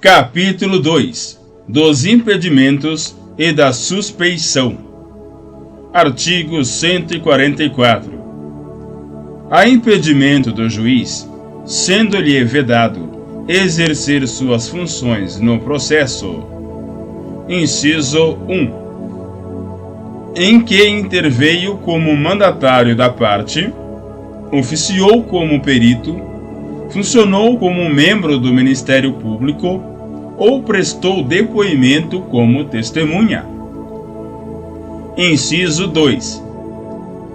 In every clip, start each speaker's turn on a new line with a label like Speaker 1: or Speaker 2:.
Speaker 1: Capítulo 2 dos impedimentos e da suspeição. Artigo 144. Há impedimento do juiz, sendo-lhe vedado exercer suas funções no processo. Inciso 1. Em que interveio como mandatário da parte, oficiou como perito, funcionou como membro do Ministério Público ou prestou depoimento como testemunha. Inciso 2.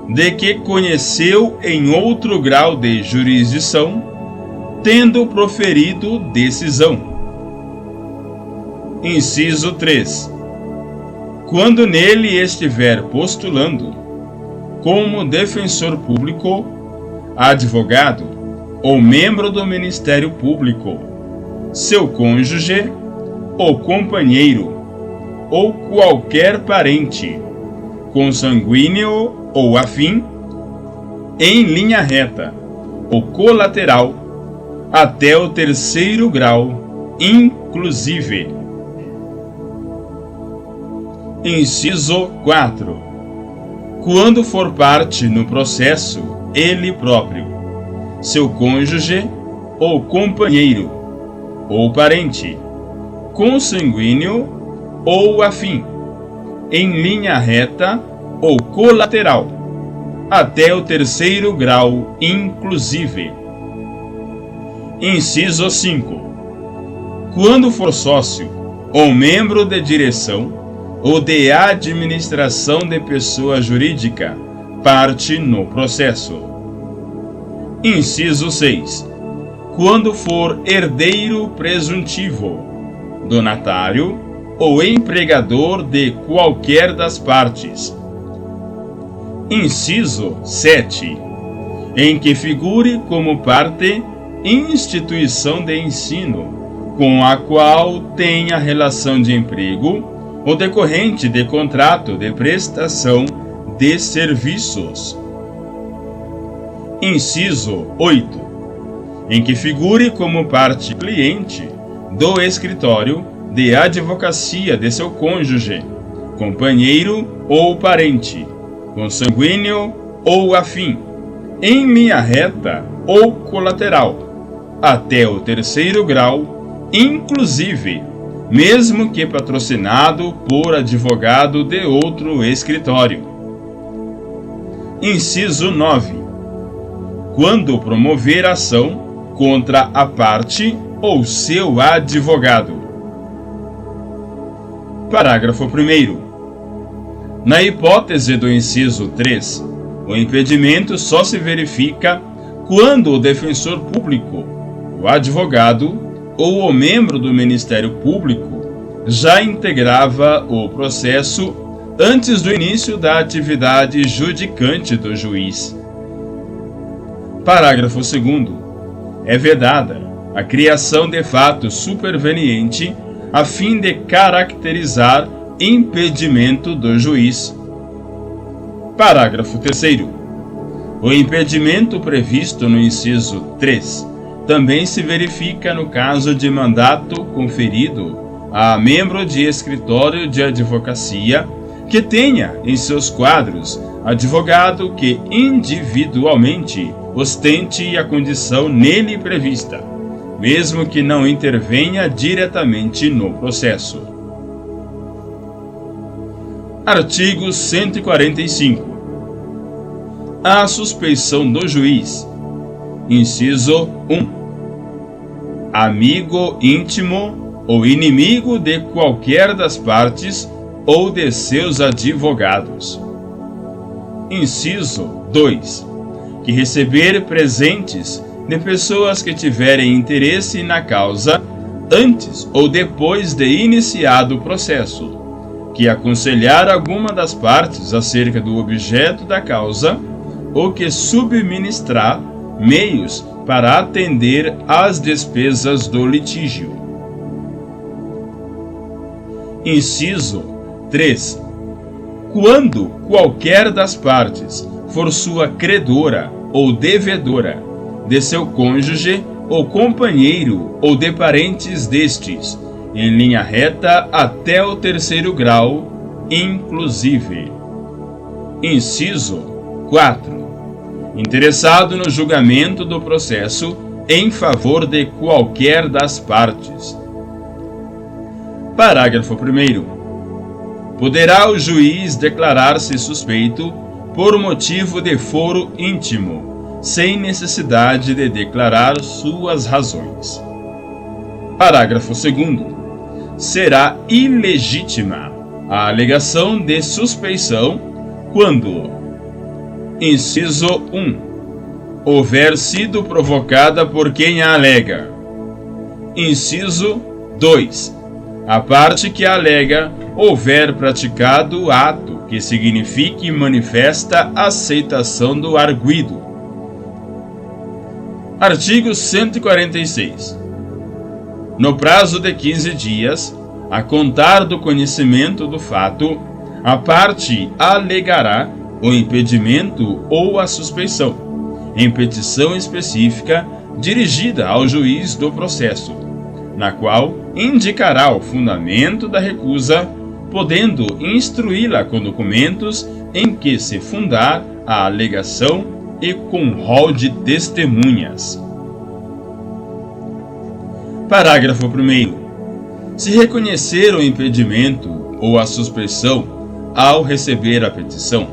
Speaker 1: De que conheceu em outro grau de jurisdição, tendo proferido decisão. Inciso 3. Quando nele estiver postulando, como defensor público, advogado ou membro do Ministério Público, seu cônjuge ou companheiro, ou qualquer parente, consanguíneo ou afim, em linha reta ou colateral, até o terceiro grau, inclusive. Inciso 4. Quando for parte no processo, ele próprio, seu cônjuge ou companheiro, ou parente, consanguíneo ou afim, em linha reta ou colateral, até o terceiro grau, inclusive. Inciso 5. Quando for sócio ou membro de direção ou de administração de pessoa jurídica, parte no processo. Inciso 6. Quando for herdeiro presuntivo, donatário ou empregador de qualquer das partes. Inciso 7. Em que figure como parte instituição de ensino, com a qual tenha relação de emprego ou decorrente de contrato de prestação de serviços. Inciso 8. Em que figure como parte cliente do escritório de advocacia de seu cônjuge, companheiro ou parente, consanguíneo ou afim, em linha reta ou colateral, até o terceiro grau, inclusive, mesmo que patrocinado por advogado de outro escritório. Inciso 9. Quando promover ação contra a parte ou seu advogado. Parágrafo 1º. Na hipótese do inciso 3, o impedimento só se verifica quando o defensor público, o advogado ou o membro do Ministério Público já integrava o processo antes do início da atividade judicante do juiz. Parágrafo 2º. É vedada a criação de fato superveniente a fim de caracterizar impedimento do juiz. Parágrafo 3º. O impedimento previsto no inciso 3 também se verifica no caso de mandato conferido a membro de escritório de advocacia que tenha em seus quadros advogado que individualmente ostente a condição nele prevista, mesmo que não intervenha diretamente no processo. Artigo 145. A suspeição do juiz. Inciso 1. Amigo íntimo ou inimigo de qualquer das partes ou de seus advogados. Inciso 2. Que receber presentes de pessoas que tiverem interesse na causa antes ou depois de iniciado o processo, que aconselhar alguma das partes acerca do objeto da causa ou que subministrar meios para atender às despesas do litígio. Inciso 3. Quando qualquer das partes for sua credora ou devedora de seu cônjuge o companheiro ou de parentes destes, em linha reta até o terceiro grau, inclusive. Inciso 4. Interessado no julgamento do processo em favor de qualquer das partes. Parágrafo 1º. Poderá o juiz declarar-se suspeito por motivo de foro íntimo, sem necessidade de declarar suas razões. Parágrafo 2º. Será ilegítima a alegação de suspeição quando: inciso 1. Houver sido provocada por quem a alega. Inciso 2. A parte que a alega houver praticado ato que signifique manifesta aceitação do arguido. Artigo 146. No prazo de 15 dias, a contar do conhecimento do fato, a parte alegará o impedimento ou a suspeição, em petição específica dirigida ao juiz do processo, na qual indicará o fundamento da recusa, podendo instruí-la com documentos em que se fundar a alegação e com rol de testemunhas. Parágrafo 1º. Se reconhecer o impedimento ou a suspeição ao receber a petição,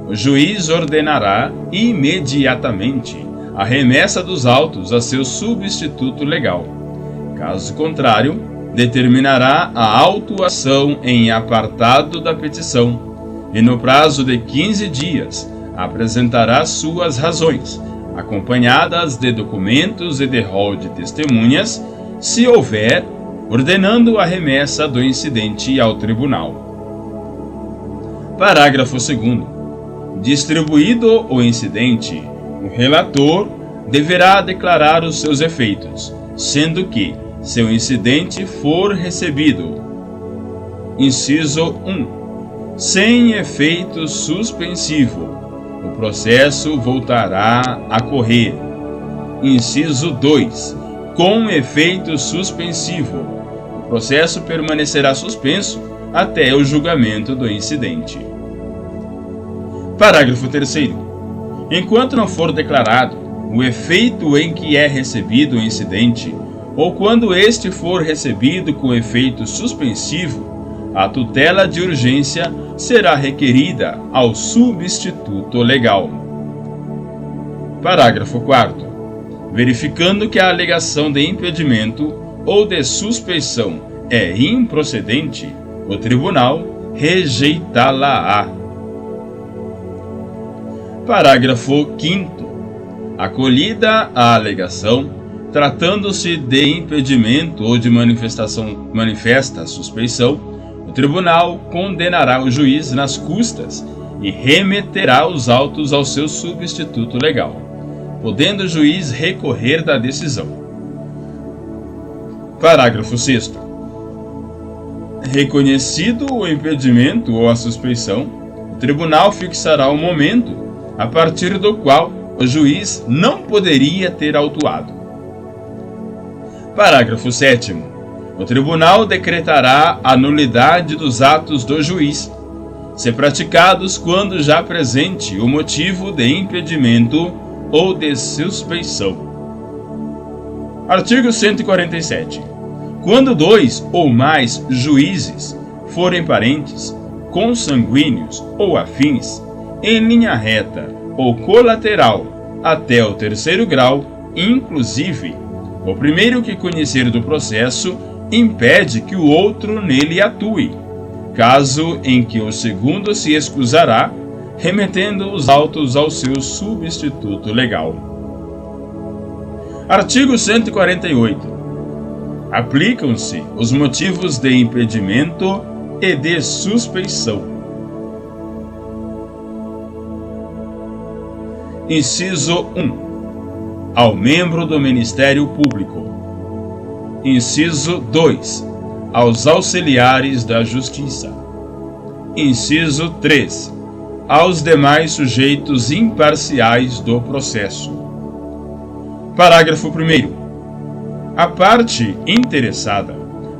Speaker 1: o juiz ordenará imediatamente a remessa dos autos a seu substituto legal. Caso contrário, determinará a autuação em apartado da petição e, no prazo de 15 dias, apresentará suas razões, acompanhadas de documentos e de rol de testemunhas, se houver, ordenando a remessa do incidente ao tribunal. Parágrafo 2º. Distribuído o incidente, o relator deverá declarar os seus efeitos, sendo que, se o incidente for recebido, inciso 1, sem efeito suspensivo, o processo voltará a correr. Inciso 2, com efeito suspensivo, o processo permanecerá suspenso até o julgamento do incidente. Parágrafo 3º. Enquanto não for declarado o efeito em que é recebido o incidente, ou quando este for recebido com efeito suspensivo, a tutela de urgência será requerida ao substituto legal. Parágrafo 4º. Verificando que a alegação de impedimento ou de suspeição é improcedente, o tribunal rejeitá-la-á. Parágrafo 5º. Acolhida a alegação, tratando-se de impedimento ou de manifesta suspeição, o tribunal condenará o juiz nas custas e remeterá os autos ao seu substituto legal, podendo o juiz recorrer da decisão. Parágrafo 6º. Reconhecido o impedimento ou a suspeição, o tribunal fixará o momento a partir do qual o juiz não poderia ter autuado. Parágrafo 7º. O tribunal decretará a nulidade dos atos do juiz, se praticados quando já presente o motivo de impedimento ou de suspeição. Artigo 147. Quando 2 ou mais juízes forem parentes, consanguíneos ou afins, em linha reta ou colateral até o terceiro grau, inclusive, o primeiro que conhecer do processo impede que o outro nele atue, caso em que o segundo se excusará, remetendo os autos ao seu substituto legal. Artigo 148. Aplicam-se os motivos de impedimento e de suspeição. Inciso 1. Ao membro do Ministério Público. Inciso 2. Aos auxiliares da Justiça. Inciso 3. Aos demais sujeitos imparciais do processo. Parágrafo 1º. A parte interessada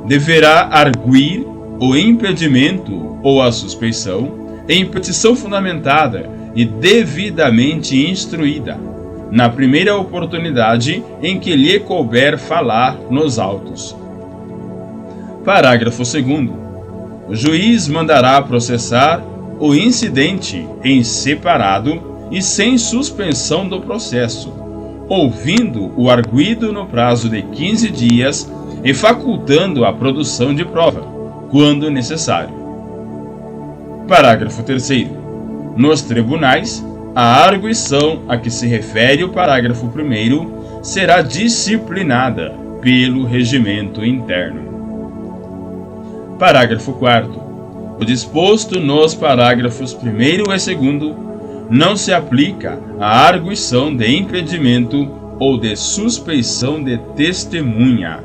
Speaker 1: deverá arguir o impedimento ou a suspeição em petição fundamentada e devidamente instruída, na primeira oportunidade em que lhe couber falar nos autos. Parágrafo 2º. O juiz mandará processar o incidente em separado e sem suspensão do processo, ouvindo o arguido no prazo de 15 dias e facultando a produção de prova, quando necessário. Parágrafo 3º. Nos tribunais, a arguição a que se refere o parágrafo 1º será disciplinada pelo regimento interno. Parágrafo 4º. O disposto nos parágrafos 1º e 2º não se aplica à arguição de impedimento ou de suspeição de testemunha.